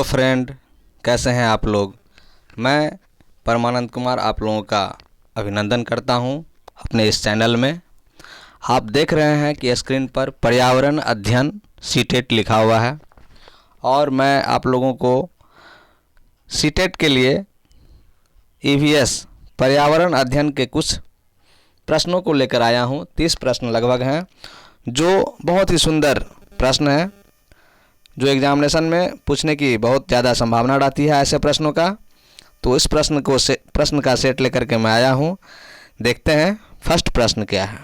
Hello friend, कैसे हैं आप लोग। मैं परमानंद कुमार आप लोगों का अभिनंदन करता हूं अपने इस चैनल में। आप देख रहे हैं कि स्क्रीन पर पर्यावरण अध्ययन सीटेट लिखा हुआ है और मैं आप लोगों को सीटेट के लिए ईवीएस पर्यावरण अध्ययन के कुछ प्रश्नों को लेकर आया हूं। 30 प्रश्न लगभग हैं जो बहुत ही सुंदर प्रश्न हैं, जो एग्जामिनेशन में पूछने की बहुत ज़्यादा संभावना रहती है ऐसे प्रश्नों का। तो इस प्रश्न का सेट लेकर के मैं आया हूँ। देखते हैं फर्स्ट प्रश्न क्या है।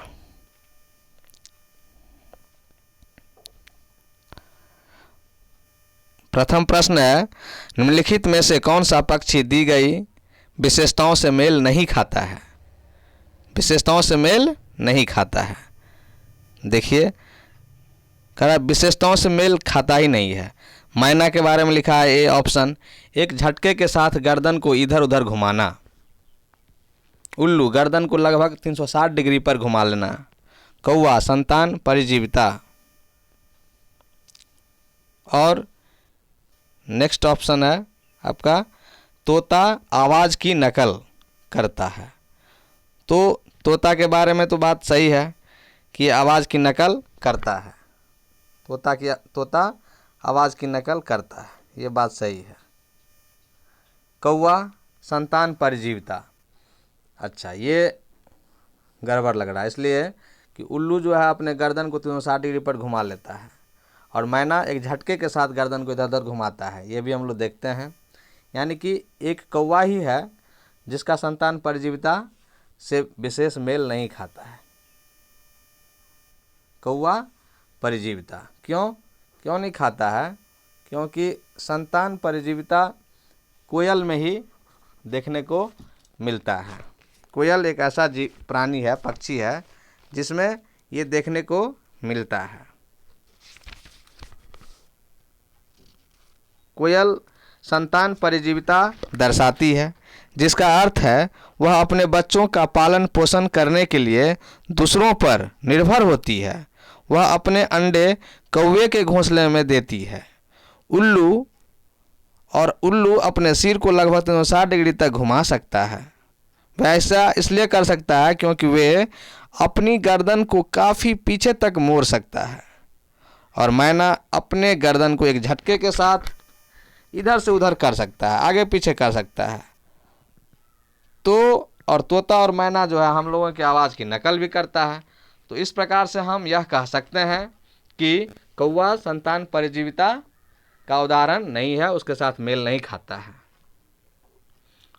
प्रथम प्रश्न है, निम्नलिखित में से कौन सा पक्षी दी गई विशेषताओं से मेल नहीं खाता है। विशेषताओं से मेल नहीं खाता है। देखिए, कह रहा विशेषताओं से मेल खाता ही नहीं है। मैना के बारे में लिखा है ए ऑप्शन, एक झटके के साथ गर्दन को इधर उधर घुमाना। उल्लू, गर्दन को लगभग 360 डिग्री पर घुमा लेना। कौवा, संतान परिजीविता। और नेक्स्ट ऑप्शन है आपका, तोता आवाज़ की नकल करता है। तो तोता के बारे में तो बात सही है कि आवाज़ की नकल करता है। तोता आवाज़ की नकल करता है, ये बात सही है। कौवा संतान परिजीविता, अच्छा ये गड़बड़ लग रहा है, इसलिए कि उल्लू जो है अपने गर्दन को 360 डिग्री पर घुमा लेता है और मैना एक झटके के साथ गर्दन को इधर उधर घुमाता है। ये भी हम लोग देखते हैं, यानी कि एक कौवा ही है जिसका संतान परिजीविता से विशेष मेल नहीं खाता है। कौवा परिजीविता क्यों नहीं खाता है? क्योंकि संतान परिजीविता कोयल में ही देखने को मिलता है। कोयल एक ऐसा प्राणी है, पक्षी है, जिसमें ये देखने को मिलता है। कोयल संतान परिजीविता दर्शाती है, जिसका अर्थ है वह अपने बच्चों का पालन पोषण करने के लिए दूसरों पर निर्भर होती है। वह अपने अंडे कौवे के घोंसले में देती है। उल्लू अपने सिर को लगभग 360 डिग्री तक घुमा सकता है। वह ऐसा इसलिए कर सकता है क्योंकि वे अपनी गर्दन को काफ़ी पीछे तक मोड़ सकता है। और मैना अपने गर्दन को एक झटके के साथ इधर से उधर कर सकता है, आगे पीछे कर सकता है। और तोता और मैना जो है हम लोगों की आवाज़ की नकल भी करता है। तो इस प्रकार से हम यह कह सकते हैं कि कौवा संतान परिजीविता का उदाहरण नहीं है, उसके साथ मेल नहीं खाता है।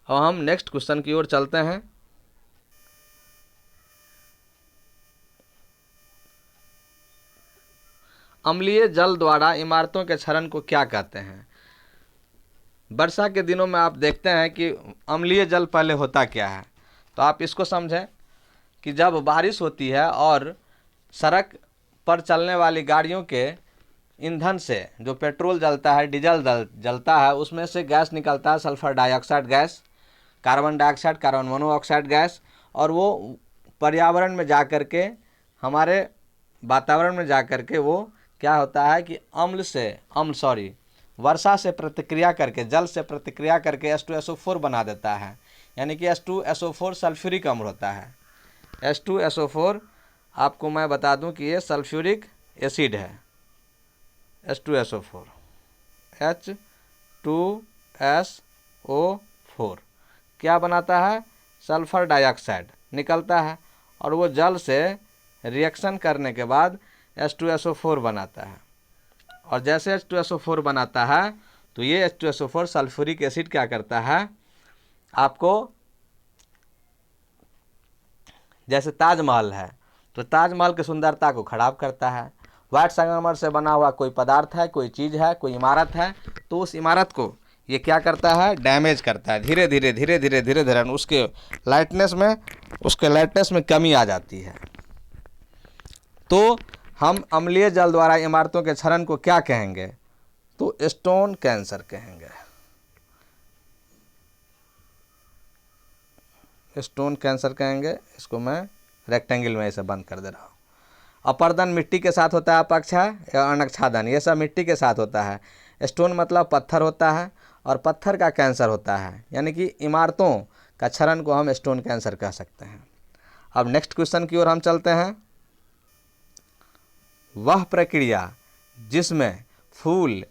और हम नेक्स्ट क्वेश्चन की ओर चलते हैं। अम्लीय जल द्वारा इमारतों के क्षरण को क्या कहते हैं? वर्षा के दिनों में आप देखते हैं कि अम्लीय जल पहले होता क्या है, तो आप इसको समझें कि जब बारिश होती है और सड़क पर चलने वाली गाड़ियों के ईंधन से जो पेट्रोल जलता है, डीजल जलता है, उसमें से गैस निकलता है, sulphur dioxide gas, carbon dioxide, carbon monoxide gas, और वो पर्यावरण में जा कर के, हमारे वातावरण में जा कर के वो क्या होता है कि वर्षा से प्रतिक्रिया करके, जल से प्रतिक्रिया करके H2SO4 बना देता है। यानी कि H2SO4 सल्फ्यूरिक अम्ल होता है। H2SO4 आपको मैं बता दूं कि ये सल्फ्यूरिक एसिड है। H2SO4 H2SO4 क्या बनाता है? सल्फर डाइऑक्साइड निकलता है और वो जल से रिएक्शन करने के बाद H2SO4 बनाता है। और जैसे H2SO4 बनाता है तो ये H2SO4 सल्फ्यूरिक एसिड क्या करता है, आपको जैसे ताजमहल है तो ताजमहल की सुंदरता को खराब करता है। व्हाइट संगमरमर से बना हुआ कोई पदार्थ है, कोई चीज़ है, कोई इमारत है, तो उस इमारत को ये क्या करता है? डैमेज करता है। धीरे धीरे उसके लाइटनेस में कमी आ जाती है। तो हम अम्लीय जल द्वारा इमारतों के क्षरण को क्या कहेंगे? तो स्टोन कैंसर कहेंगे। स्टोन कैंसर कहेंगे। इसको मैं रेक्टेंगल में ऐसे बंद कर दे रहा हूँ। अपर्दन मिट्टी के साथ होता है, अपक्षा या अनक्षादन, ये सब मिट्टी के साथ होता है। स्टोन मतलब पत्थर होता है और पत्थर का कैंसर होता है, यानी कि इमारतों का क्षरण को हम स्टोन कैंसर कह सकते हैं। अब नेक्स्ट क्वेश्चन की ओर हम चलते हैं। वह प्रक्रिया जिसमें फूल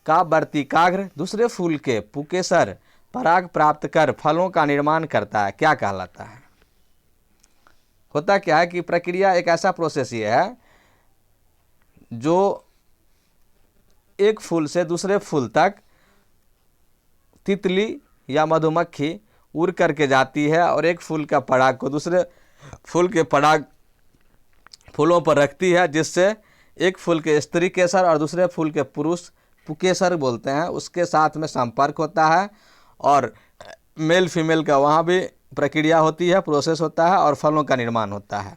का वर्तिकाग्र दूसरे फूल के पुकेसर पराग प्राप्त कर फलों का निर्माण करता है, क्या कहलाता है? होता क्या है कि प्रक्रिया एक ऐसा प्रोसेस ये है जो एक फूल से दूसरे फूल तक तितली या मधुमक्खी उड़ करके जाती है और एक फूल का पराग को दूसरे फूल के पराग फूलों पर रखती है, जिससे एक फूल के स्त्री केसर और दूसरे फूल के पुरुष पुकेसर बोलते हैं उसके साथ में संपर्क होता है और मेल फीमेल का वहाँ भी प्रक्रिया होती है, प्रोसेस होता है और फलों का निर्माण होता है।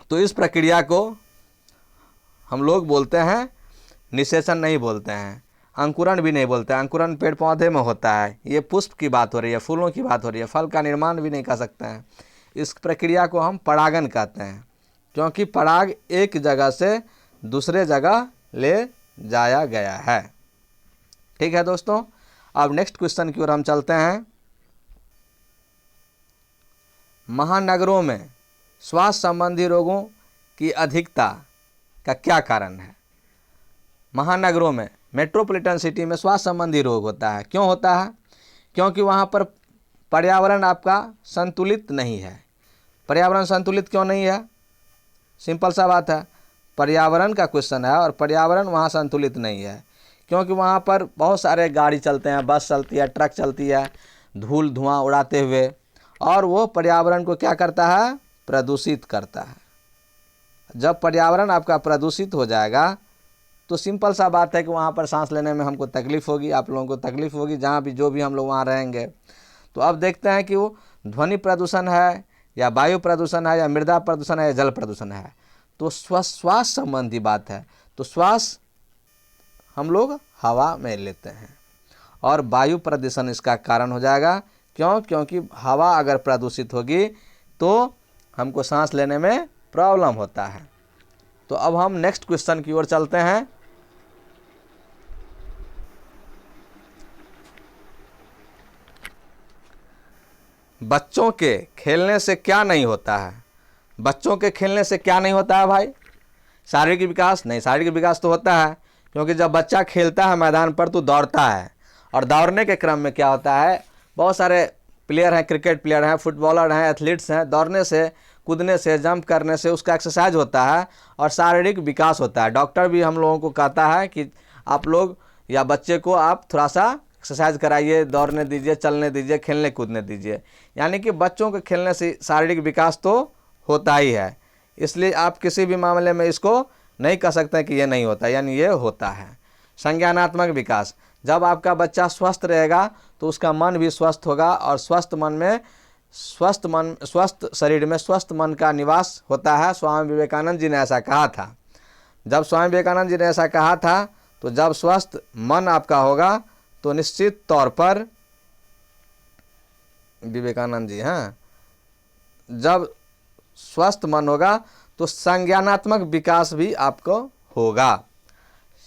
तो इस प्रक्रिया को हम लोग बोलते हैं, निषेचन नहीं बोलते हैं, अंकुरण भी नहीं बोलते हैं। अंकुरण पेड़ पौधे में होता है, ये पुष्प की बात हो रही है, फूलों की बात हो रही है, फल का निर्माण भी नहीं कर सकते हैं। इस प्रक्रिया को हम परागन कहते हैं, क्योंकि पराग एक जगह से दूसरे जगह ले जाया गया है। ठीक है दोस्तों, अब नेक्स्ट क्वेश्चन की ओर हम चलते हैं। महानगरों में स्वास्थ्य संबंधी रोगों की अधिकता का क्या कारण है? महानगरों में, मेट्रोपॉलिटन सिटी में स्वास्थ्य संबंधी रोग होता है। क्यों होता है? क्योंकि वहाँ पर पर्यावरण आपका संतुलित नहीं है। पर्यावरण संतुलित क्यों नहीं है? सिंपल सा बात है, पर्यावरण का क्वेश्चन है और पर्यावरण वहाँ संतुलित नहीं है, क्योंकि वहाँ पर बहुत सारे गाड़ी चलते हैं, बस चलती है, ट्रक चलती है, धूल धुआं उड़ाते हुए, और वो पर्यावरण को क्या करता है? प्रदूषित करता है। जब पर्यावरण आपका प्रदूषित हो जाएगा तो सिंपल सा बात है कि वहाँ पर सांस लेने में हमको तकलीफ़ होगी, आप लोगों को तकलीफ़ होगी, जहाँ भी जो भी हम लोग वहाँ रहेंगे। तो अब देखते हैं कि वो ध्वनि प्रदूषण है या वायु प्रदूषण है या मृदा प्रदूषण है या जल प्रदूषण है। तो स्वास्थ्य संबंधी बात है, तो श्वास हम लोग हवा में लेते हैं और वायु प्रदूषण इसका कारण हो जाएगा। क्यों? क्योंकि हवा अगर प्रदूषित होगी तो हमको सांस लेने में प्रॉब्लम होता है। तो अब हम नेक्स्ट क्वेश्चन की ओर चलते हैं। बच्चों के खेलने से क्या नहीं होता है? बच्चों के खेलने से क्या नहीं होता है भाई? शारीरिक विकास नहीं, शारीरिक विकास तो होता है, क्योंकि जब बच्चा खेलता है मैदान पर तो दौड़ता है, और दौड़ने के क्रम में क्या होता है, बहुत सारे प्लेयर हैं, क्रिकेट प्लेयर हैं, फुटबॉलर हैं, एथलीट्स हैं, दौड़ने से, कूदने से, जंप करने से उसका एक्सरसाइज होता है और शारीरिक विकास होता है। डॉक्टर भी हम लोगों को कहता है कि आप लोग या बच्चे को आप थोड़ा सा एक्सरसाइज कराइए, दौड़ने दीजिए, चलने दीजिए, खेलने कूदने दीजिए। यानी कि बच्चों के खेलने से शारीरिक विकास तो होता ही है, इसलिए आप किसी भी मामले में इसको नहीं कह सकते कि ये नहीं होता, यानी ये होता है। संज्ञानात्मक विकास, जब आपका बच्चा स्वस्थ रहेगा तो उसका मन भी स्वस्थ होगा, और स्वस्थ शरीर में स्वस्थ मन का निवास होता है। स्वामी विवेकानंद जी ने ऐसा कहा था। जब स्वामी विवेकानंद जी ने ऐसा कहा था, तो जब स्वस्थ मन आपका होगा तो निश्चित तौर पर विवेकानंद जी, हाँ, जब स्वस्थ मन होगा तो संज्ञानात्मक विकास भी आपको होगा।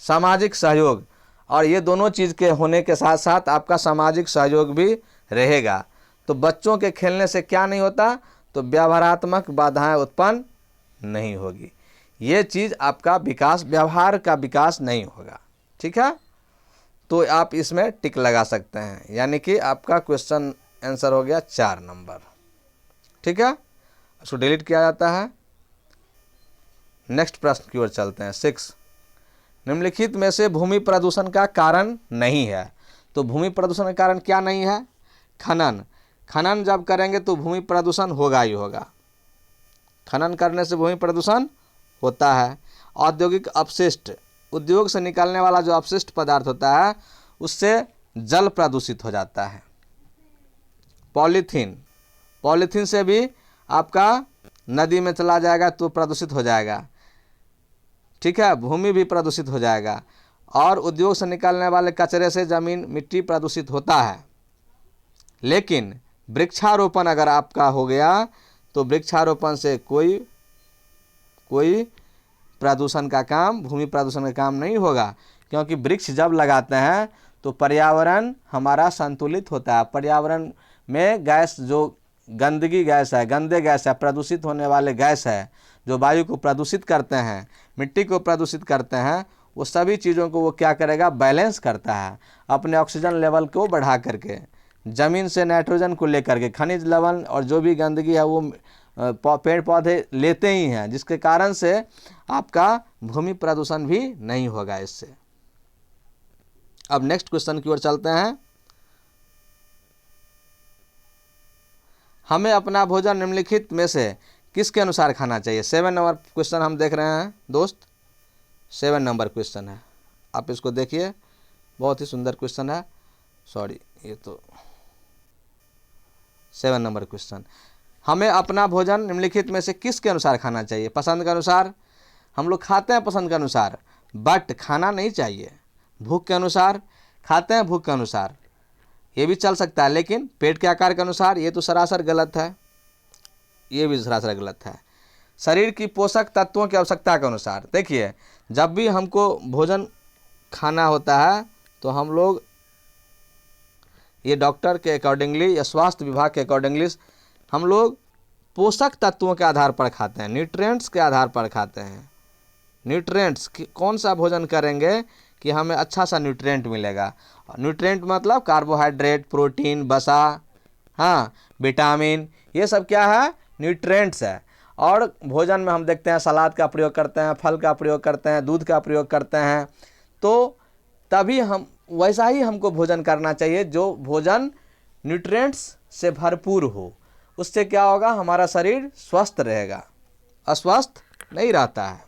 सामाजिक सहयोग, और ये दोनों चीज़ के होने के साथ साथ आपका सामाजिक सहयोग भी रहेगा। तो बच्चों के खेलने से क्या नहीं होता? तो व्यवहारात्मक बाधाएं उत्पन्न नहीं होगी। ये चीज़ आपका विकास, व्यवहार का विकास नहीं होगा। ठीक है, तो आप इसमें टिक लगा सकते हैं, यानी कि आपका क्वेश्चन आंसर हो गया 4 नंबर। ठीक है, इसको डिलीट किया जाता है। नेक्स्ट प्रश्न की ओर चलते हैं। 6, निम्नलिखित में से भूमि प्रदूषण का कारण नहीं है। तो भूमि प्रदूषण का कारण क्या नहीं है? खनन। खनन जब करेंगे तो भूमि प्रदूषण होगा ही होगा। खनन करने से भूमि प्रदूषण होता है। औद्योगिक अपशिष्ट, उद्योग से निकलने वाला जो अपशिष्ट पदार्थ होता है उससे जल प्रदूषित हो जाता है। पॉलीथीन, पॉलीथीन से भी आपका नदी में चला जाएगा तो प्रदूषित हो जाएगा। ठीक है, भूमि भी प्रदूषित हो जाएगा, और उद्योग से निकलने वाले कचरे से ज़मीन, मिट्टी प्रदूषित होता है। लेकिन वृक्षारोपण अगर आपका हो गया तो वृक्षारोपण से कोई प्रदूषण का काम, भूमि प्रदूषण का काम नहीं होगा, क्योंकि वृक्ष जब लगाते हैं तो पर्यावरण हमारा संतुलित होता है। पर्यावरण में गैस, जो गंदगी गैस है, गंदे गैस है, प्रदूषित होने वाले गैस है, जो वायु को प्रदूषित करते हैं, मिट्टी को प्रदूषित करते हैं, वो सभी चीज़ों को वो क्या करेगा, बैलेंस करता है अपने ऑक्सीजन लेवल को बढ़ा करके, ज़मीन से नाइट्रोजन को लेकर के, खनिज लवण और जो भी गंदगी है वो पेड़ पौधे लेते ही हैं, जिसके कारण से आपका भूमि प्रदूषण भी नहीं होगा इससे। अब नेक्स्ट क्वेश्चन की ओर चलते हैं। हमें अपना भोजन निम्नलिखित में से किसके अनुसार खाना चाहिए? 7 नंबर क्वेश्चन हम देख रहे हैं दोस्त, 7 नंबर क्वेश्चन है, आप इसको देखिए, बहुत ही सुंदर क्वेश्चन है। सॉरी, ये तो 7 नंबर क्वेश्चन। हमें अपना भोजन निम्नलिखित में से किसके अनुसार खाना चाहिए? पसंद के अनुसार। हम लोग खाते हैं पसंद के अनुसार, बट खाना नहीं चाहिए। भूख के अनुसार खाते हैं, भूख के अनुसार ये भी चल सकता है, लेकिन पेट के आकार के अनुसार ये तो सरासर गलत है, ये भी सरासर गलत है। शरीर की पोषक तत्वों की आवश्यकता के अनुसार। देखिए, जब भी हमको भोजन खाना होता है तो हम लोग ये डॉक्टर के अकॉर्डिंगली या स्वास्थ्य विभाग के अकॉर्डिंगली हम लोग पोषक तत्वों के आधार पर खाते हैं, न्यूट्रिएंट्स के आधार पर खाते हैं। न्यूट्रिएंट्स कौन सा भोजन करेंगे कि हमें अच्छा सा न्यूट्रिएंट मिलेगा? न्यूट्रिएंट मतलब कार्बोहाइड्रेट, प्रोटीन, वसा, हाँ, विटामिन, ये सब क्या है? न्यूट्रिएंट्स है। और भोजन में हम देखते हैं सलाद का प्रयोग करते हैं, फल का प्रयोग करते हैं, दूध का प्रयोग करते हैं, तो तभी हम वैसा ही हमको भोजन करना चाहिए जो भोजन न्यूट्रिएंट्स से भरपूर हो। उससे क्या होगा? हमारा शरीर स्वस्थ रहेगा, अस्वस्थ नहीं रहता है।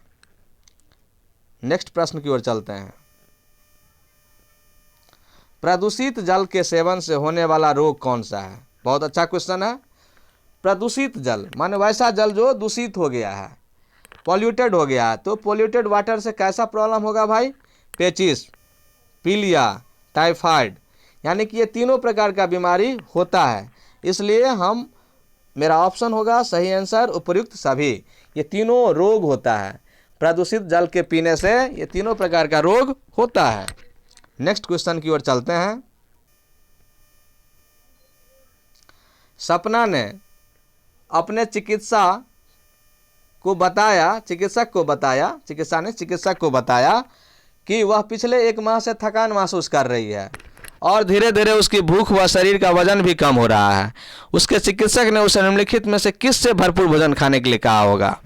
नेक्स्ट प्रश्न की ओर चलते हैं। प्रदूषित जल के सेवन से होने वाला रोग कौन सा है? बहुत अच्छा क्वेश्चन है। प्रदूषित जल माने वैसा जल जो दूषित हो गया है, पॉल्यूटेड हो गया है। तो पॉल्यूटेड वाटर से कैसा प्रॉब्लम होगा भाई? पेचिस, पीलिया, टाइफाइड, यानी कि ये तीनों प्रकार का बीमारी होता है। इसलिए मेरा ऑप्शन होगा सही आंसर, उपर्युक्त सभी। ये तीनों रोग होता है, प्रदूषित जल के पीने से ये तीनों प्रकार का रोग होता है। नेक्स्ट क्वेश्चन की ओर चलते हैं। सपना ने अपने चिकित्सा ने बताया कि वह पिछले 1 माह से थकान महसूस कर रही है और धीरे धीरे उसकी भूख व शरीर का वजन भी कम हो रहा है। उसके चिकित्सक ने उसे निम्नलिखित में से किस से भरपूर भोजन खाने के लिए कहा होगा?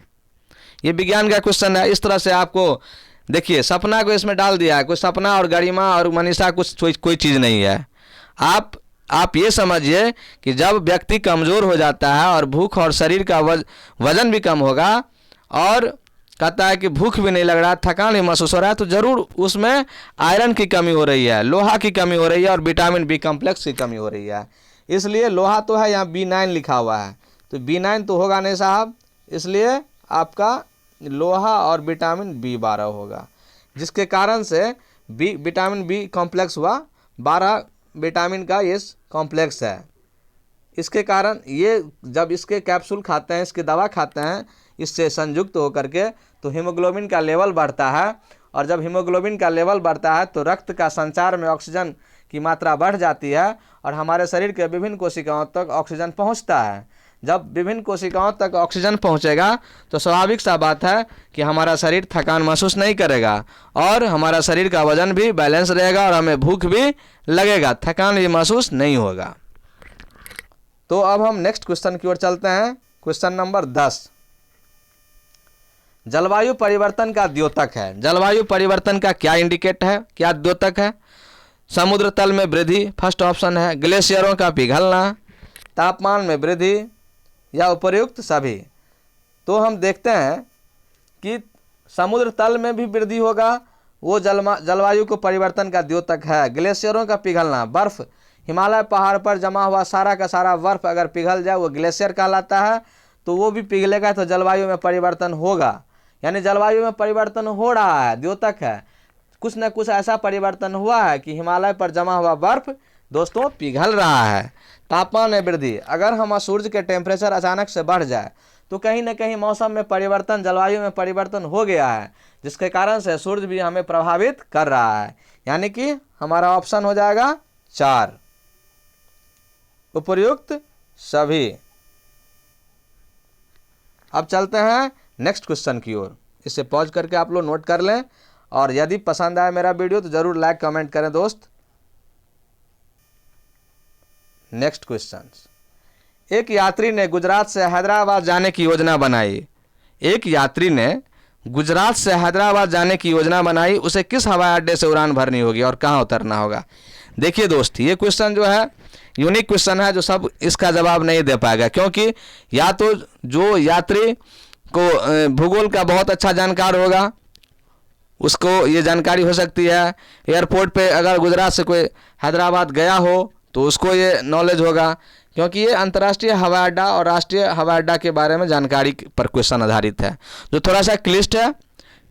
ये विज्ञान का क्वेश्चन है। इस तरह से आपको देखिए, सपना को इसमें डाल दिया है। कोई सपना और गरिमा और मनीषा कोई चीज़ नहीं है। आप ये समझिए कि जब व्यक्ति कमज़ोर हो जाता है और भूख और शरीर का वजन भी कम होगा और कहता है कि भूख भी नहीं लग रहा, थकान भी महसूस हो रहा है, तो ज़रूर उसमें आयरन की कमी हो रही है, लोहा की कमी हो रही है और विटामिन बी कॉम्प्लेक्स की कमी हो रही है। इसलिए लोहा तो है, यहाँ B9 लिखा हुआ है, तो B9 तो होगा नहीं साहब, इसलिए आपका लोहा और विटामिन B12 होगा, जिसके कारण से विटामिन बी कॉम्प्लेक्स हुआ। 12 विटामिन का ये कॉम्प्लेक्स है। इसके कारण ये जब इसके कैप्सूल खाते हैं, इसकी दवा खाते हैं, इससे संयुक्त होकर के तो हीमोग्लोबिन का लेवल बढ़ता है, और जब हीमोग्लोबिन का लेवल बढ़ता है तो रक्त का संचार में ऑक्सीजन की मात्रा बढ़ जाती है और हमारे शरीर के विभिन्न कोशिकाओं तक ऑक्सीजन पहुंचता है। जब विभिन्न कोशिकाओं तक ऑक्सीजन पहुंचेगा तो स्वाभाविक सा बात है कि हमारा शरीर थकान महसूस नहीं करेगा और हमारा शरीर का वजन भी बैलेंस रहेगा और हमें भूख भी लगेगा, थकान भी महसूस नहीं होगा। तो अब हम नेक्स्ट क्वेश्चन की ओर चलते हैं। क्वेश्चन नंबर 10, जलवायु परिवर्तन का द्योतक है। जलवायु परिवर्तन का क्या इंडिकेट है, क्या द्योतक है? समुद्र तल में वृद्धि फर्स्ट ऑप्शन है, ग्लेशियरों का पिघलना, तापमान में वृद्धि या उपर्युक्त सभी। तो हम देखते हैं कि समुद्र तल में भी वृद्धि होगा, वो जलवायु को परिवर्तन का द्योतक है। ग्लेशियरों का पिघलना, बर्फ हिमालय पहाड़ पर जमा हुआ सारा का सारा बर्फ अगर पिघल जाए वो ग्लेशियर कहलाता है, तो वो भी पिघलेगा तो जलवायु में परिवर्तन होगा। यानी जलवायु में परिवर्तन हो रहा है, द्योतक है। कुछ न कुछ ऐसा परिवर्तन हुआ है कि हिमालय पर जमा हुआ बर्फ दोस्तों पिघल रहा है। तापमान में वृद्धि, अगर हम सूर्य के टेम्परेचर अचानक से बढ़ जाए तो कहीं ना कहीं मौसम में परिवर्तन, जलवायु में परिवर्तन हो गया है, जिसके कारण से सूर्य भी हमें प्रभावित कर रहा है। यानी कि हमारा ऑप्शन हो जाएगा 4, उपर्युक्त सभी। अब चलते हैं नेक्स्ट क्वेश्चन की ओर। इसे पॉज करके आप लोग नोट कर लें, और यदि पसंद आए मेरा वीडियो तो जरूर लाइक कमेंट करें दोस्त। नेक्स्ट क्वेश्चन, एक यात्री ने गुजरात से हैदराबाद जाने की योजना बनाई। एक यात्री ने गुजरात से हैदराबाद जाने की योजना बनाई, उसे किस हवाई अड्डे से उड़ान भरनी होगी और कहाँ उतरना होगा। देखिए दोस्त, ये क्वेश्चन जो है यूनिक क्वेश्चन है, जो सब इसका जवाब नहीं दे पाएगा, क्योंकि या तो जो यात्री को भूगोल का बहुत अच्छा जानकार होगा उसको ये जानकारी हो सकती है। एयरपोर्ट पे अगर गुजरात से कोई हैदराबाद गया हो तो उसको ये नॉलेज होगा, क्योंकि ये अंतर्राष्ट्रीय हवाई अड्डा और राष्ट्रीय हवाई अड्डा के बारे में जानकारी पर क्वेश्चन आधारित है, जो थोड़ा सा क्लिष्ट है।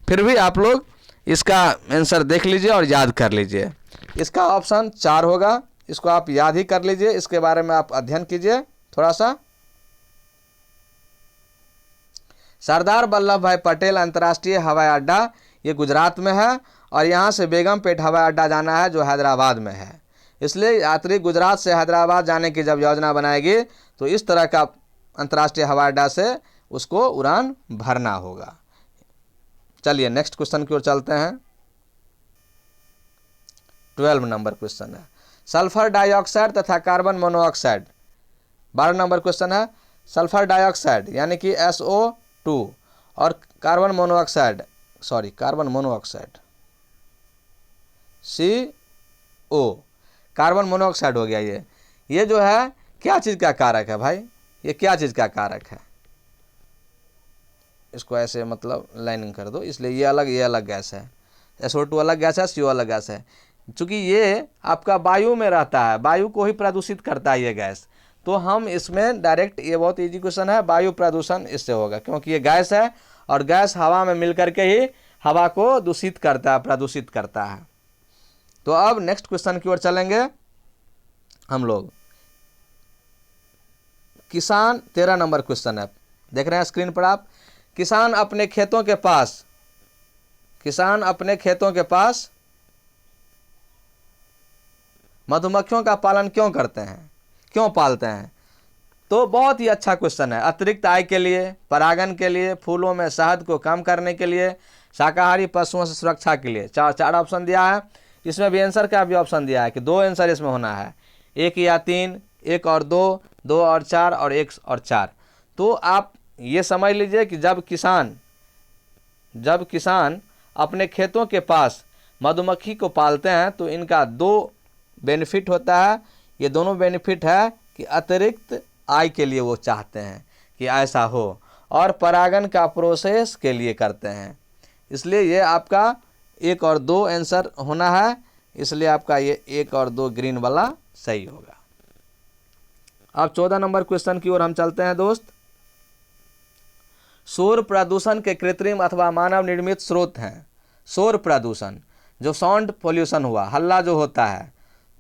फिर भी आप लोग इसका आंसर देख लीजिए और याद कर लीजिए। इसका ऑप्शन 4 होगा, इसको आप याद ही कर लीजिए, इसके बारे में आप अध्ययन कीजिए थोड़ा सा। सरदार वल्लभ भाई पटेल अंतर्राष्ट्रीय हवाई अड्डा ये गुजरात में है, और यहाँ से बेगमपेट हवाई अड्डा जाना है जो हैदराबाद में है। इसलिए यात्री गुजरात से हैदराबाद जाने की जब योजना बनाएगी तो इस तरह का अंतर्राष्ट्रीय हवाई अड्डा से उसको उड़ान भरना होगा। चलिए नेक्स्ट क्वेश्चन की ओर चलते हैं। 12 नंबर क्वेश्चन है, सल्फर डाइऑक्साइड तथा कार्बन मोनोऑक्साइड। 12 नंबर क्वेश्चन है, सल्फर डाइऑक्साइड यानी कि SO2 और carbon monoxide CO, carbon monoxide हो गया। ये जो है क्या चीज़ का कारक है भाई, ये क्या चीज़ का कारक है। इसको ऐसे मतलब लाइनिंग कर दो, इसलिए ये अलग गैस है, SO2 अलग गैस है, CO अलग गैस है। चूँकि ये आपका वायु में रहता है, वायु को ही प्रदूषित करता है ये गैस, तो हम इसमें डायरेक्ट, ये बहुत इजी क्वेश्चन है, वायु प्रदूषण इससे होगा, क्योंकि ये गैस है और गैस हवा में मिल करके ही हवा को दूषित करता है, प्रदूषित करता है। तो अब नेक्स्ट क्वेश्चन की ओर चलेंगे हम लोग। किसान, 13 नंबर क्वेश्चन है, देख रहे हैं स्क्रीन पर आप। किसान अपने खेतों के पास मधुमक्खियों का पालन क्यों करते हैं, क्यों पालते हैं। तो बहुत ही अच्छा क्वेश्चन है। अतिरिक्त आय के लिए, परागण के लिए, फूलों में शहद को कम करने के लिए, शाकाहारी पशुओं से सुरक्षा के लिए। चार ऑप्शन दिया है, इसमें भी आंसर का भी ऑप्शन दिया है कि 2 आंसर इसमें होना है, 1 या 3, 1 और 2, 2 और 4 और 1 और 4। तो आप ये समझ लीजिए कि जब किसान अपने खेतों के पास मधुमक्खी को पालते हैं तो इनका 2 बेनिफिट होता है। ये दोनों बेनिफिट है कि अतिरिक्त आय के लिए वो चाहते हैं कि ऐसा हो, और परागण का प्रोसेस के लिए करते हैं। इसलिए ये आपका 1 और 2 आंसर होना है, इसलिए आपका ये 1 और 2 ग्रीन वाला सही होगा। अब 14 नंबर क्वेश्चन की ओर हम चलते हैं दोस्त। शोर प्रदूषण के कृत्रिम अथवा मानव निर्मित स्रोत हैं। शोर प्रदूषण जो साउंड पोल्यूशन हुआ, हल्ला जो होता है,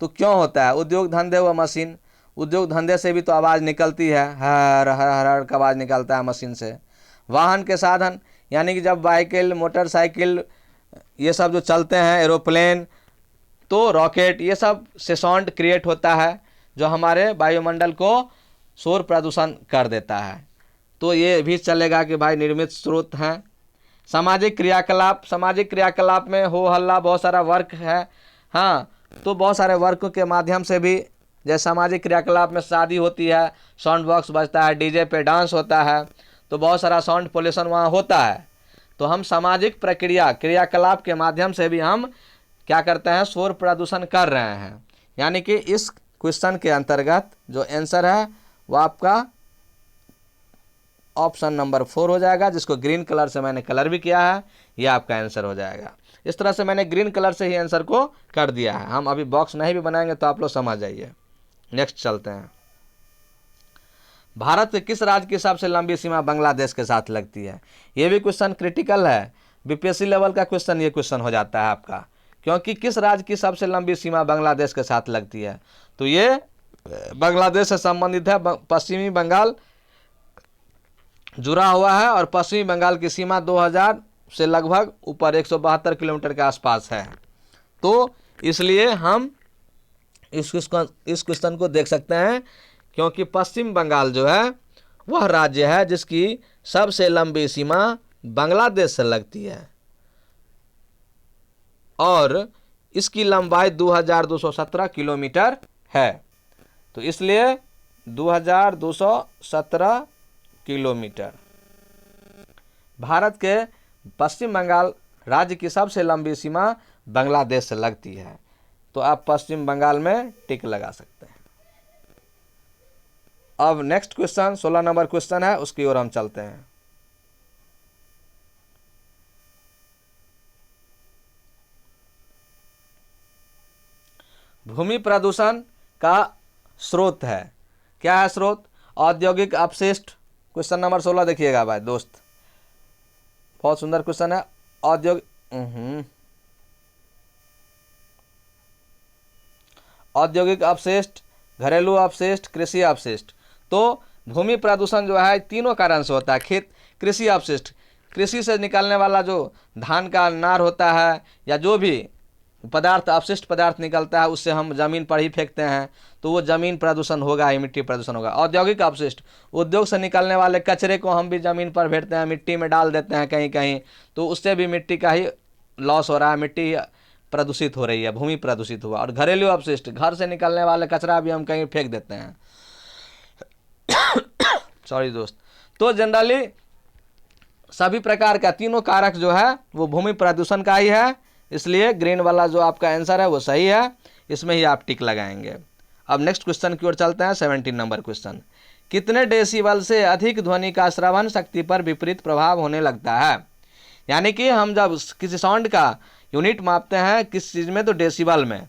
तो क्यों होता है। उद्योग धंधे व मशीन, उद्योग धंधे से भी तो आवाज़ निकलती है, हर हर हर का आवाज़ निकलता है मशीन से। वाहन के साधन यानी कि जब बाइकिल, मोटरसाइकिल ये सब जो चलते हैं, एरोप्लेन, तो रॉकेट, ये सब से साउंड क्रिएट होता है जो हमारे वायुमंडल को शोर प्रदूषण कर देता है। तो ये भी चलेगा कि भाई निर्मित स्रोत हैं। सामाजिक क्रियाकलाप में हो हल्ला, बहुत सारा वर्क है। हाँ, तो बहुत सारे वर्क के माध्यम से भी, जैसे सामाजिक क्रियाकलाप में शादी होती है, साउंड बॉक्स बजता है, डीजे पे डांस होता है, तो बहुत सारा साउंड पोल्यूशन वहाँ होता है। तो हम सामाजिक क्रियाकलाप के माध्यम से भी हम क्या करते हैं, शोर प्रदूषण कर रहे हैं। यानी कि इस क्वेश्चन के अंतर्गत जो आंसर है वो आपका ऑप्शन नंबर 4 हो जाएगा, जिसको ग्रीन कलर से मैंने कलर भी किया है, ये आपका आंसर हो जाएगा। इस तरह से मैंने ग्रीन कलर से ही आंसर को कर दिया है। हम अभी बॉक्स नहीं भी बनाएंगे तो आप लोग समझ जाइए। नेक्स्ट चलते हैं। भारत के किस राज्य की सबसे लंबी सीमा बांग्लादेश के साथ लगती है। ये भी क्वेश्चन क्रिटिकल है, बीपीएससी लेवल का क्वेश्चन ये क्वेश्चन हो जाता है आपका, क्योंकि किस राज्य की सबसे लंबी सीमा बांग्लादेश के साथ लगती है। तो ये बांग्लादेश से संबंधित है, पश्चिमी बंगाल जुड़ा हुआ है और पश्चिमी बंगाल की सीमा 2000 से लगभग ऊपर 172 किलोमीटर के आसपास है। तो इसलिए हम इस क्वेश्चन को देख सकते हैं, क्योंकि पश्चिम बंगाल जो है वह राज्य है जिसकी सबसे लंबी सीमा बांग्लादेश से लगती है और इसकी लंबाई 2217 किलोमीटर है। तो इसलिए 2217 किलोमीटर भारत के पश्चिम बंगाल राज्य की सबसे लंबी सीमा बांग्लादेश से लगती है। तो आप पश्चिम बंगाल में टिक लगा सकते हैं। अब नेक्स्ट क्वेश्चन 16 नंबर क्वेश्चन है, उसकी ओर हम चलते हैं। भूमि प्रदूषण का स्रोत है, क्या है स्रोत? औद्योगिक अपशिष्ट। क्वेश्चन नंबर 16 देखिएगा भाई दोस्त, बहुत सुंदर क्वेश्चन है। औद्योगिक अपशिष्ट, घरेलू अपशिष्ट, कृषि अपशिष्ट। तो भूमि प्रदूषण जो है तीनों कारण से होता है। कृषि अपशिष्ट, कृषि से निकलने वाला जो धान का नार होता है या जो भी पदार्थ अपशिष्ट पदार्थ निकलता है उससे हम जमीन पर ही फेंकते हैं, तो वो जमीन प्रदूषण होगा ही, मिट्टी प्रदूषण होगा। औद्योगिक अपशिष्ट, उद्योग से निकलने वाले कचरे को हम भी जमीन पर फेंकते हैं, मिट्टी में डाल देते हैं कहीं कहीं, तो उससे भी मिट्टी का ही लॉस हो रहा है, मिट्टी प्रदूषित हो रही है, भूमि प्रदूषित हुआ। और घरेलू अपशिष्ट, घर से निकलने वाले कचरा भी हम कहीं फेंक देते हैं। सॉरी दोस्त। तो जनरली सभी प्रकार का तीनों कारक जो है वो भूमि प्रदूषण का ही है, इसलिए ग्रीन वाला जो आपका आंसर है वो सही है, इसमें ही आप टिक लगाएंगे। अब नेक्स्ट क्वेश्चन की ओर चलते हैं। 17 नंबर क्वेश्चन, कितने डेसिबल से अधिक ध्वनि का श्रवण शक्ति पर विपरीत प्रभाव होने लगता है? यानी कि हम जब किसी साउंड का यूनिट मापते हैं किस चीज़ में, तो डेसिबल में।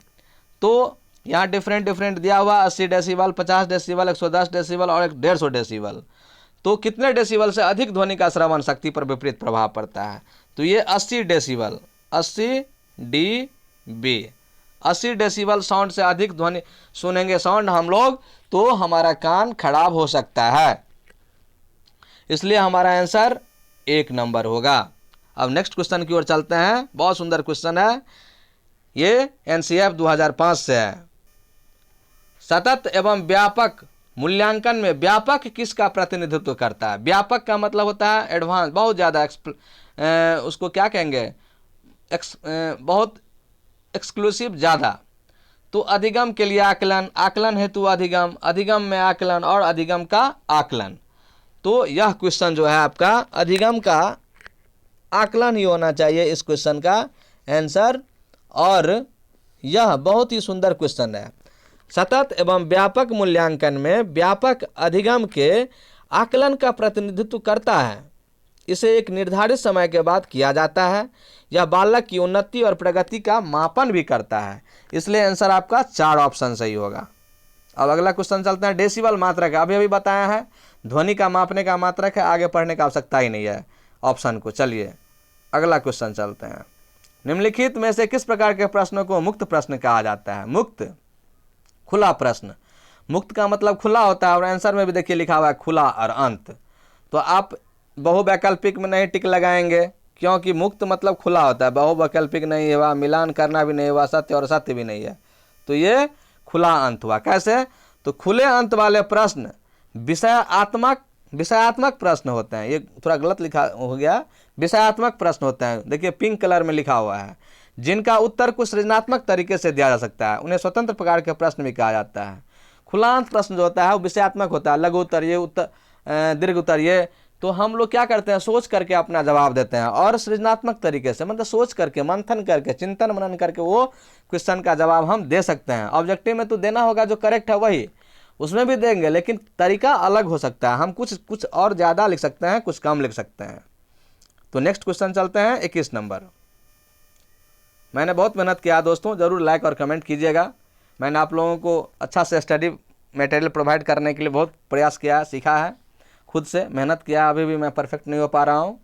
तो यहाँ डिफरेंट दिया हुआ 80 डेसिबल, 50 डेसिबल, 110 डेसिबल और 150 डेसिबल। तो कितने डेसिबल से अधिक ध्वनि का श्रवण शक्ति पर विपरीत प्रभाव पड़ता है? तो ये 80 डेसिबल, 80 dB, 80 डेसिबल साउंड से अधिक ध्वनि सुनेंगे साउंड हम लोग, तो हमारा कान खराब हो सकता है, इसलिए हमारा आंसर 1 नंबर होगा। अब नेक्स्ट क्वेश्चन की ओर चलते हैं, बहुत सुंदर क्वेश्चन है, ये NCF 2005 से है। सतत एवं व्यापक मूल्यांकन में व्यापक किसका प्रतिनिधित्व करता है? व्यापक का मतलब होता है एडवांस, बहुत ज़्यादा, उसको क्या कहेंगे, बहुत एक्सक्लूसिव, ज़्यादा। तो अधिगम के लिए आकलन, आकलन हेतु अधिगम, अधिगम में आकलन और अधिगम का आकलन। तो यह क्वेश्चन जो है आपका अधिगम का आकलन ही होना चाहिए इस क्वेश्चन का आंसर, और यह बहुत ही सुंदर क्वेश्चन है। सतत एवं व्यापक मूल्यांकन में व्यापक अधिगम के आकलन का प्रतिनिधित्व करता है। इसे एक निर्धारित समय के बाद किया जाता है। यह बालक की उन्नति और प्रगति का मापन भी करता है, इसलिए आंसर आपका 4 ऑप्शन सही होगा। अब अगला क्वेश्चन चलते हैं। डेसिबल मात्रक, अभी बताया है, ध्वनि का मापने का मात्रक है, आगे पढ़ने का आवश्यकता ही नहीं है ऑप्शन को। चलिए अगला क्वेश्चन चलते हैं। निम्नलिखित में से किस प्रकार के प्रश्नों को मुक्त प्रश्न कहा जाता है? मुक्त, खुला प्रश्न। मुक्त का मतलब खुला होता है, और आंसर में भी देखिए लिखा हुआ है खुला और अंत। तो आप बहुवैकल्पिक में नहीं टिक लगाएंगे, क्योंकि मुक्त मतलब खुला होता है, बहुवैकल्पिक नहीं हुआ, मिलान करना भी नहीं हुआ, सत्य और सत्य भी नहीं है, तो ये खुला अंत हुआ। कैसे? तो खुले अंत वाले प्रश्न विषयात्मक प्रश्न होते हैं। ये थोड़ा गलत लिखा हो गया, विषयात्मक प्रश्न होते हैं। देखिए पिंक कलर में लिखा हुआ है, जिनका उत्तर कुछ सृजनात्मक तरीके से दिया जा सकता है, उन्हें स्वतंत्र प्रकार के प्रश्न भी कहा जाता है। खुला अंत प्रश्न जो होता है वो विषयात्मक होता है, लघु उत्तर ये, उत्तर दीर्घ उत्तर ये। तो हम लोग क्या करते हैं, सोच करके अपना जवाब देते हैं, और सृजनात्मक तरीके से मतलब सोच करके, मंथन करके, चिंतन मनन करके वो क्वेश्चन का जवाब हम दे सकते हैं। ऑब्जेक्टिव में तो देना होगा जो करेक्ट है वही, उसमें भी देंगे, लेकिन तरीका अलग हो सकता है। हम कुछ और ज़्यादा लिख सकते हैं, कुछ कम लिख सकते हैं। तो नेक्स्ट क्वेश्चन चलते हैं 21 नंबर। मैंने बहुत मेहनत किया दोस्तों, ज़रूर लाइक और कमेंट कीजिएगा। मैंने आप लोगों को अच्छा से स्टडी मटेरियल प्रोवाइड करने के लिए बहुत प्रयास किया, सीखा है, खुद से मेहनत किया। अभी भी मैं परफेक्ट नहीं हो पा रहा हूँ।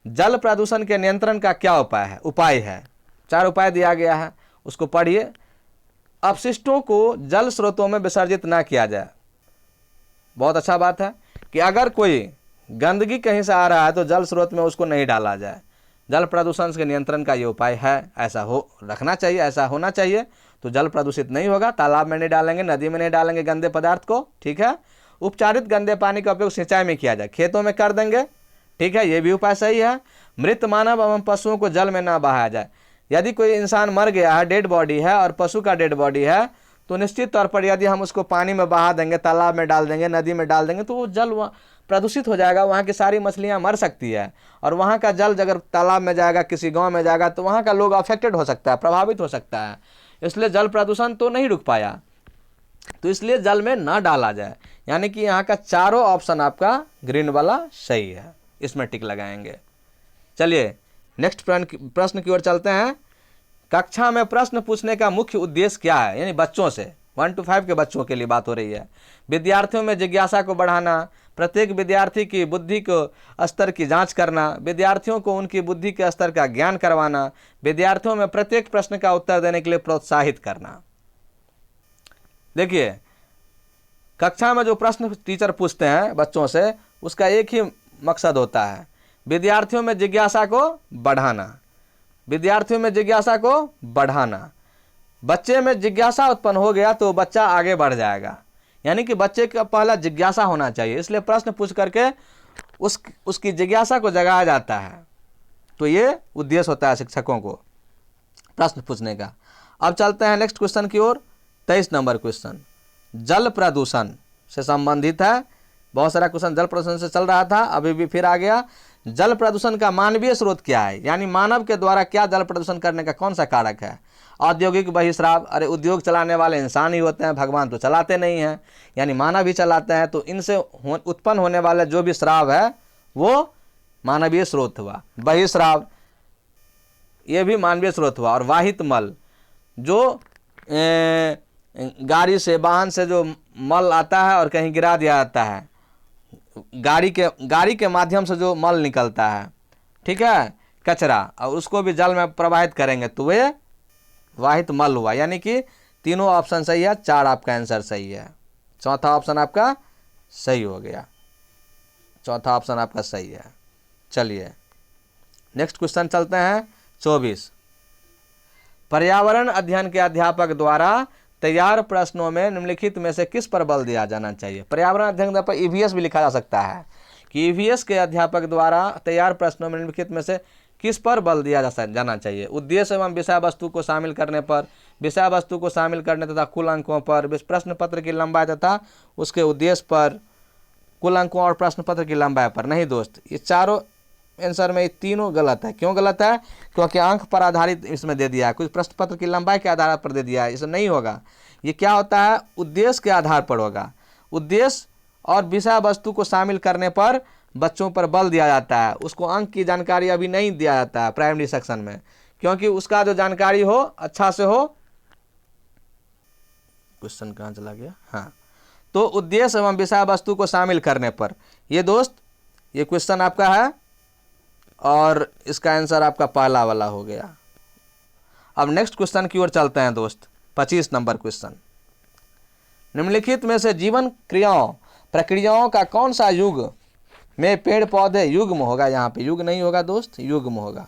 जल प्रदूषण के नियंत्रण का क्या उपाय है? 4 उपाय दिया गया है, उसको पढ़िए। अपशिष्टों को जल स्रोतों में विसर्जित ना किया जाए। बहुत अच्छा बात है कि अगर कोई गंदगी कहीं से आ रहा है तो जल स्रोत में उसको नहीं डाला जाए। जल प्रदूषण के नियंत्रण का ये उपाय है, ऐसा हो रखना चाहिए, ऐसा होना चाहिए, तो जल प्रदूषित नहीं होगा। तालाब में नहीं डालेंगे, नदी में नहीं डालेंगे गंदे पदार्थ को, ठीक है। उपचारित गंदे पानी का उपयोग सिंचाई में किया जाए, खेतों में कर देंगे, ठीक है, ये भी उपाय सही है। मृत मानव एवं पशुओं को जल में ना बहाया जाए। यदि कोई इंसान मर गया है, डेड बॉडी है, और पशु का डेड बॉडी है, तो निश्चित तौर पर यदि हम उसको पानी में बहा देंगे, तालाब में डाल देंगे, नदी में डाल देंगे, तो वो जल प्रदूषित हो जाएगा, वहाँ की सारी मछलियाँ मर सकती है। और वहाँ का जल अगर तालाब में जाएगा, किसी गांव में जाएगा, तो वहाँ का लोग अफेक्टेड हो सकता है, प्रभावित हो सकता है। इसलिए जल प्रदूषण तो नहीं रुक पाया, तो इसलिए जल में ना डाला जाए। यानी कि यहाँ का चारों ऑप्शन आपका ग्रीन वाला सही है, इसमें टिक लगाएंगे। चलिए नेक्स्ट प्रश्न की ओर चलते हैं। कक्षा में प्रश्न पूछने का मुख्य उद्देश्य क्या है? यानी बच्चों से 1 to 5 के बच्चों के लिए बात हो रही है। विद्यार्थियों में जिज्ञासा को बढ़ाना, प्रत्येक विद्यार्थी की बुद्धि को स्तर की जांच करना, विद्यार्थियों को उनकी बुद्धि के स्तर का ज्ञान करवाना, विद्यार्थियों में प्रत्येक प्रश्न का उत्तर देने के लिए प्रोत्साहित करना। देखिए, कक्षा में जो प्रश्न टीचर पूछते हैं बच्चों से, उसका एक ही मकसद होता है, विद्यार्थियों में जिज्ञासा को बढ़ाना। विद्यार्थियों में जिज्ञासा को बढ़ाना। बच्चे में जिज्ञासा उत्पन्न हो गया तो बच्चा आगे बढ़ जाएगा। यानी कि बच्चे का पहला जिज्ञासा होना चाहिए, इसलिए प्रश्न पूछ करके उसकी जिज्ञासा को जगाया जाता है। तो ये उद्देश्य होता है शिक्षकों को प्रश्न पूछने का। अब चलते हैं नेक्स्ट क्वेश्चन की ओर। 23 नंबर क्वेश्चन जल प्रदूषण से संबंधित है। बहुत सारा क्वेश्चन जल प्रदूषण से चल रहा था, अभी भी फिर आ गया। जल प्रदूषण का मानवीय स्रोत क्या है? यानी मानव के द्वारा क्या जल प्रदूषण करने का कौन सा कारक है? औद्योगिक बहिस्राव। अरे उद्योग चलाने वाले इंसान ही होते हैं, भगवान तो चलाते नहीं हैं, यानी मानव ही चलाते हैं। तो इनसे उत्पन्न होने वाले जो भी श्राव है वो मानवीय स्रोत हुआ। बहिस्राव ये भी मानवीय स्रोत हुआ। और वाहित मल, जो गाड़ी से, वाहन से जो मल आता है और कहीं गिरा दिया जाता है, गाड़ी के माध्यम से जो मल निकलता है, ठीक है, कचरा, और उसको भी जल में प्रवाहित करेंगे तो वे वाहित मल हुआ। यानी कि तीनों ऑप्शन सही है, 4 आपका आंसर सही है। चौथा ऑप्शन आपका सही हो गया, चौथा ऑप्शन आपका सही है। चलिए नेक्स्ट क्वेश्चन चलते हैं। 24 पर्यावरण अध्ययन के अध्यापक द्वारा तैयार प्रश्नों में निम्नलिखित में से किस पर बल दिया जाना चाहिए? पर्यावरण अध्ययन पर ईवीएस भी लिखा जा सकता है कि ईवीएस के अध्यापक द्वारा तैयार प्रश्नों में निम्नलिखित में से किस पर बल दिया जाना चाहिए? उद्देश्य एवं विषय वस्तु को शामिल करने पर, विषय वस्तु को शामिल करने तथा कुल अंकों पर, प्रश्न पत्र की लंबाई तथा उसके उद्देश्य पर, कुल अंकों और प्रश्न पत्र की लंबाई पर। नहीं दोस्त, ये चारों आंसर में ये तीनों गलत है। क्यों गलत है? क्योंकि अंक पर आधारित इसमें दे दिया है, कुछ प्रश्न पत्र की लंबाई के आधार पर दे दिया है, इसमें नहीं होगा। ये क्या होता है? उद्देश्य के आधार पर होगा। उद्देश्य और विषय वस्तु को शामिल करने पर बच्चों पर बल दिया जाता है। उसको अंक की जानकारी अभी नहीं दिया जाता है प्राइमरी सेक्शन में, क्योंकि उसका जो जानकारी हो अच्छा से हो। क्वेश्चन कहाँ चला गया? हाँ, तो उद्देश्य एवं विषय वस्तु को शामिल करने पर, ये दोस्त ये क्वेश्चन आपका है और इसका आंसर आपका पहला वाला हो गया। अब नेक्स्ट क्वेश्चन की ओर चलते हैं दोस्त। 25 नंबर क्वेश्चन निम्नलिखित में से जीवन प्रक्रियाओं का कौन सा युग में पेड़ पौधे युग्म होगा? यहाँ पे युग नहीं होगा दोस्त, युग्म होगा।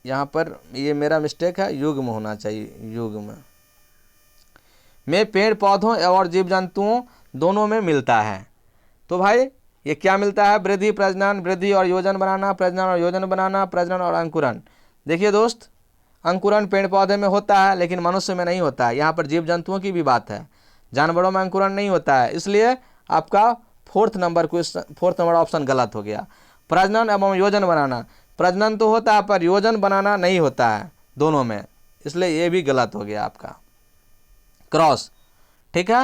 यहाँ पर ये मेरा मिस्टेक है, युग्म होना चाहिए, युग्म में पेड़ पौधों और जीव जंतुओं दोनों में मिलता है। तो भाई ये क्या मिलता है? वृद्धि, प्रजनन, वृद्धि और योजन बनाना, प्रजनन और योजन बनाना, प्रजनन और अंकुरन। देखिए दोस्त, अंकुरन पेड़ पौधे में होता है लेकिन मनुष्य में नहीं होता है। यहाँ पर जीव जंतुओं की भी बात है, जानवरों में अंकुरन नहीं होता है, इसलिए आपका 4th नंबर ऑप्शन गलत हो गया। प्रजनन एवं योजन बनाना, प्रजनन तो होता है पर योजन बनाना नहीं होता है दोनों में, इसलिए ये भी गलत हो गया आपका, क्रॉस। ठीक है,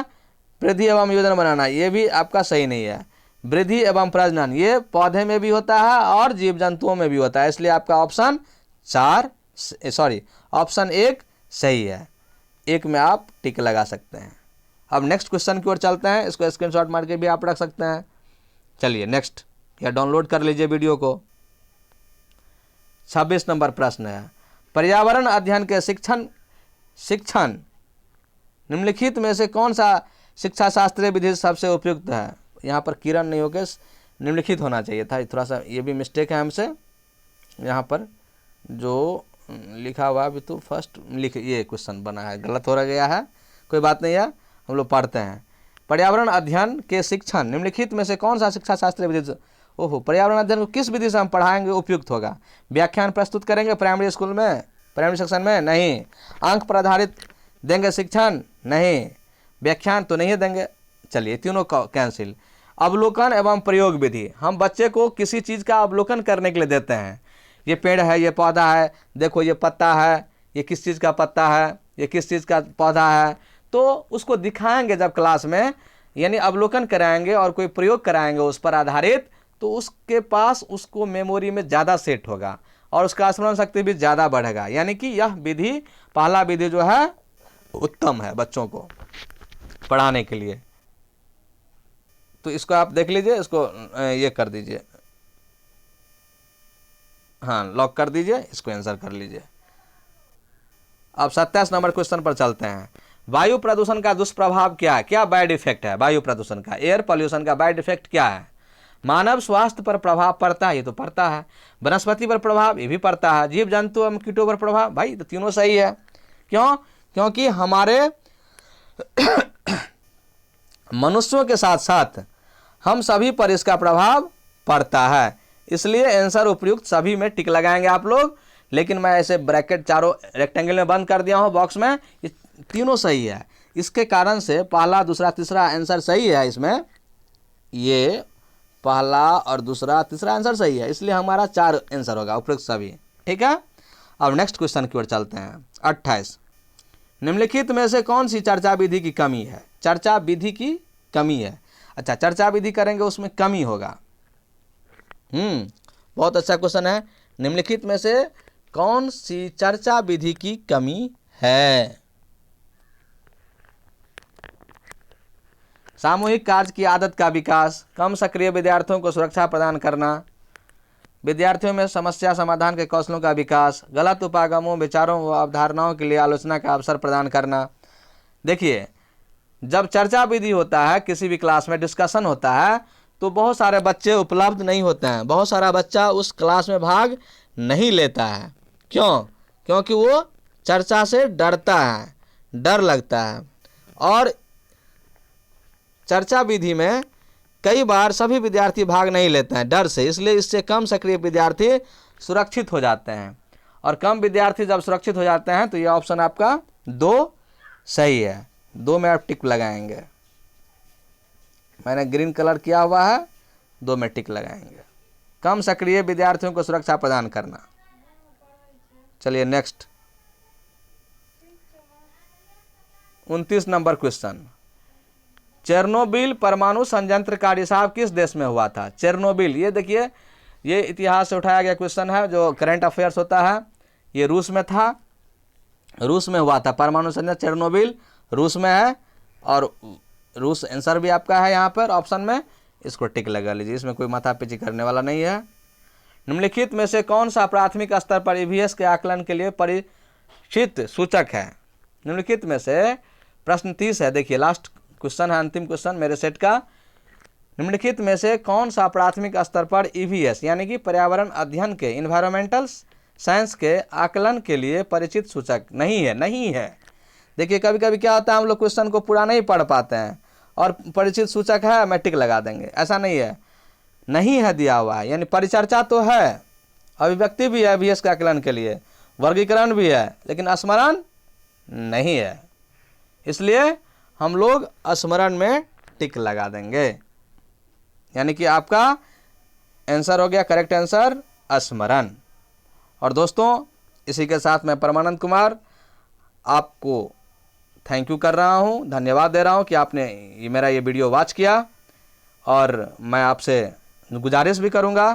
वृद्धि एवं योजन बनाना ये भी आपका सही नहीं है। वृद्धि एवं प्रजनन ये पौधे में भी होता है और जीव जंतुओं में भी होता है, इसलिए आपका ऑप्शन 1 सही है। 1 में आप टिक लगा सकते हैं। अब नेक्स्ट क्वेश्चन की ओर चलते हैं, इसको स्क्रीनशॉट मार के भी आप रख सकते हैं। चलिए नेक्स्ट, या डाउनलोड कर लीजिए वीडियो को। 26 नंबर प्रश्न है, पर्यावरण अध्ययन के शिक्षण निम्नलिखित में से कौन सा शिक्षा शास्त्रीय विधि सबसे उपयुक्त है? यहाँ पर किरण नहीं होकर निम्नलिखित होना चाहिए था। थोड़ा सा ये भी मिस्टेक है हमसे, यहाँ पर जो लिखा हुआ अभी तो फर्स्ट ये क्वेश्चन बना है, गलत हो गया है, कोई बात नहीं है, हम लोग पढ़ते हैं। पर्यावरण अध्ययन के शिक्षण निम्नलिखित में से कौन सा शिक्षा शास्त्रीय विधि, ओहो, पर्यावरण अध्ययन को किस विधि से हम पढ़ाएंगे उपयुक्त होगा? व्याख्यान प्रस्तुत करेंगे प्राइमरी स्कूल में, प्राइमरी सेक्शन में? नहीं। अंक पर आधारित देंगे शिक्षण? नहीं। व्याख्यान तो नहीं देंगे। चलिए तीनों कैंसिल। अवलोकन एवं प्रयोग विधि, हम बच्चे को किसी चीज़ का अवलोकन करने के लिए देते हैं। ये पेड़ है, ये पौधा है, देखो ये पत्ता है, ये किस चीज़ का पत्ता है, ये किस चीज़ का पौधा है, तो उसको दिखाएंगे जब क्लास में, यानी अवलोकन कराएंगे और कोई प्रयोग कराएंगे उस पर आधारित, तो उसके पास उसको मेमोरी में ज़्यादा सेट होगा और उसका स्मरण शक्ति भी ज़्यादा बढ़ेगा। यानी कि यह विधि, पहला विधि जो है उत्तम है बच्चों को पढ़ाने के लिए। तो इसको आप देख लीजिए, इसको ये कर दीजिए, हाँ लॉक कर दीजिए, इसको आंसर कर लीजिए। अब 27 नंबर क्वेश्चन पर चलते हैं। वायु प्रदूषण का दुष्प्रभाव क्या है? क्या बैड इफेक्ट है वायु प्रदूषण का? एयर पॉल्यूशन का बैड इफेक्ट क्या है? मानव स्वास्थ्य पर प्रभाव पड़ता है, ये तो पड़ता है। वनस्पति पर प्रभाव, ये भी पड़ता है। जीव जंतु एवं कीटों पर प्रभाव, भाई तो तीनों सही है। क्यों? क्योंकि हमारे मनुष्यों के साथ साथ हम सभी पर इसका प्रभाव पड़ता है, इसलिए आंसर उपयुक्त सभी में टिक लगाएंगे आप लोग। लेकिन मैं ऐसे ब्रैकेट चारों रेक्टेंगल में बंद कर दिया हूँ बॉक्स में, ये तीनों सही है। इसके कारण से पहला, दूसरा, तीसरा आंसर सही है इसमें, ये पहला और दूसरा, तीसरा आंसर सही है, इसलिए हमारा 4 आंसर होगा उपयुक्त सभी। ठीक है, अब नेक्स्ट क्वेश्चन की ओर चलते हैं। 28, निम्नलिखित में से कौन सी चर्चा विधि की कमी है? चर्चा विधि की कमी है। अच्छा, चर्चा विधि करेंगे उसमें कमी होगा। बहुत अच्छा क्वेश्चन है। निम्नलिखित में से कौन सी चर्चा विधि की कमी है? सामूहिक कार्य की आदत का विकास, कम सक्रिय विद्यार्थियों को सुरक्षा प्रदान करना, विद्यार्थियों में समस्या समाधान के कौशलों का विकास, गलत उपागमों, विचारों व अवधारणाओं के लिए आलोचना का अवसर प्रदान करना। देखिए, जब चर्चा विधि होता है, किसी भी क्लास में डिस्कशन होता है, तो बहुत सारे बच्चे उपलब्ध नहीं होते हैं, बहुत सारा बच्चा उस क्लास में भाग नहीं लेता है। क्यों? क्योंकि वो चर्चा से डरता है, डर लगता है। और चर्चा विधि में कई बार सभी विद्यार्थी भाग नहीं लेते हैं डर से, इसलिए इससे कम सक्रिय विद्यार्थी सुरक्षित हो जाते हैं। और कम विद्यार्थी जब सुरक्षित हो जाते हैं तो ये ऑप्शन आपका 2 सही है। 2 में आप टिक लगाएंगे, मैंने ग्रीन कलर किया हुआ है, 2 में टिक लगाएंगे। कम सक्रिय विद्यार्थियों को सुरक्षा प्रदान करना। चलिए नेक्स्ट 29 नंबर क्वेश्चन। चेरनोबिल परमाणु संयंत्र का रिसाव किस देश में हुआ था? चेरनोबिल, ये देखिए, ये इतिहास से उठाया गया क्वेश्चन है, जो करंट अफेयर्स होता है। ये रूस में था, रूस में हुआ था परमाणु संयंत्र चेरनोबिल, रूस में है। और रूस आंसर भी आपका है यहाँ पर ऑप्शन में, इसको टिक लगा लीजिए, इसमें कोई माथापच्ची करने वाला नहीं है। निम्नलिखित में से कौन सा प्राथमिक स्तर पर ईवीएस के आकलन के लिए परिचित सूचक है? निम्नलिखित में से प्रश्न 30 है, देखिए लास्ट क्वेश्चन है, अंतिम क्वेश्चन मेरे सेट का। निम्नलिखित में से कौन सा प्राथमिक स्तर पर ईवीएस यानी कि पर्यावरण अध्ययन के, इन्वायरमेंटल साइंस के आकलन के लिए परिचित सूचक नहीं है? नहीं है। देखिए कभी कभी क्या होता है, हम लोग क्वेश्चन को पूरा नहीं पढ़ पाते हैं और परिचित सूचक है मैं टिक लगा देंगे, ऐसा नहीं है, नहीं है दिया हुआ है। यानी परिचर्चा तो है, अभिव्यक्ति भी है ईवीएस के आकलन के लिए, वर्गीकरण भी है, लेकिन स्मरण नहीं है, इसलिए हम लोग स्मरण में टिक लगा देंगे। यानी कि आपका आंसर हो गया, करेक्ट आंसर स्मरण। और दोस्तों, इसी के साथ मैं परमानंद कुमार आपको थैंक यू कर रहा हूँ, धन्यवाद दे रहा हूँ कि आपने मेरा ये वीडियो वॉच किया। और मैं आपसे गुजारिश भी करूँगा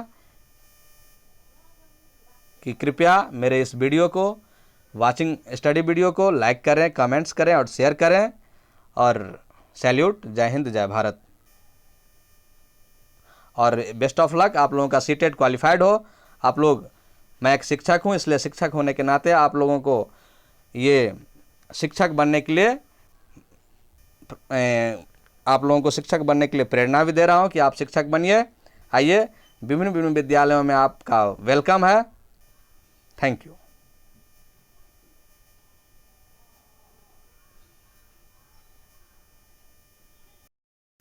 कि कृपया मेरे इस वीडियो को, वाचिंग स्टडी वीडियो को लाइक करें, कमेंट्स करें और शेयर करें। और सैल्यूट, जय हिंद, जय भारत। और बेस्ट ऑफ लक, आप लोगों का सीटेट क्वालिफाइड हो। आप लोग, मैं एक शिक्षक हूँ, इसलिए शिक्षक होने के नाते आप लोगों को ये शिक्षक बनने के लिए, आप लोगों को शिक्षक बनने के लिए प्रेरणा भी दे रहा हूँ कि आप शिक्षक बनिए। आइए, विभिन्न विद्यालयों में आपका वेलकम है। Thank you.